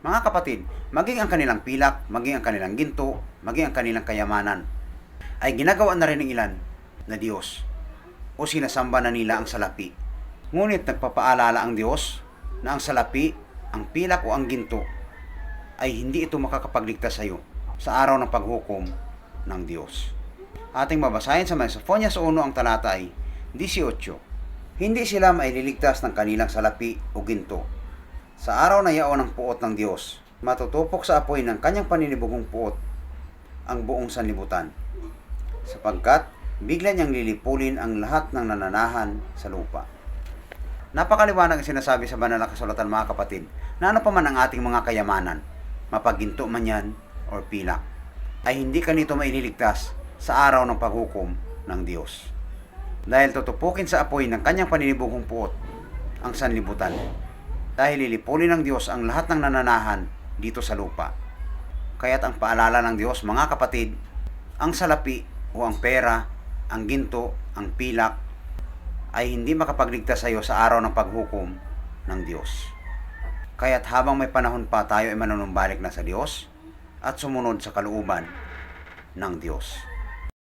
Mga kapatid, maging ang kanilang pilak, maging ang kanilang ginto, maging ang kanilang kayamanan, ay ginagawa na rin ng ilan na Diyos o sinasamba na nila ang salapi. Ngunit nagpapaalala ang Diyos na ang salapi, ang pilak o ang ginto ay hindi ito makakapagligtas sa iyo sa araw ng paghukom ng Diyos. Ating babasahin sa Sophonias 1 ang talata ay 18. Hindi sila maililigtas ng kanilang salapi o ginto. Sa araw na yaon ng puot ng Diyos, matutupok sa apoy ng kanyang paninibugong puot ang buong sanlibutan, sapagkat bigla niyang lilipulin ang lahat ng nananahan sa lupa. Napakaliwanag ang sinasabi sa banal na kasulatan, mga kapatid, na ano pa man ang ating mga kayamanan, mapagginto man yan or pilak, ay hindi ka nito maililigtas sa araw ng paghukom ng Diyos. Dahil tutupukin sa apoy ng kanyang paninibugong puot ang sanlibutan. Dahil lilipulin ng Diyos ang lahat ng nananahan dito sa lupa. Kaya't ang paalala ng Diyos, mga kapatid, ang salapi o ang pera, ang ginto, ang pilak, ay hindi makapagligtas sa iyo sa araw ng paghukom ng Diyos. Kaya't habang may panahon pa, tayo ay manunumbalik na sa Diyos at sumunod sa kalooban ng Diyos.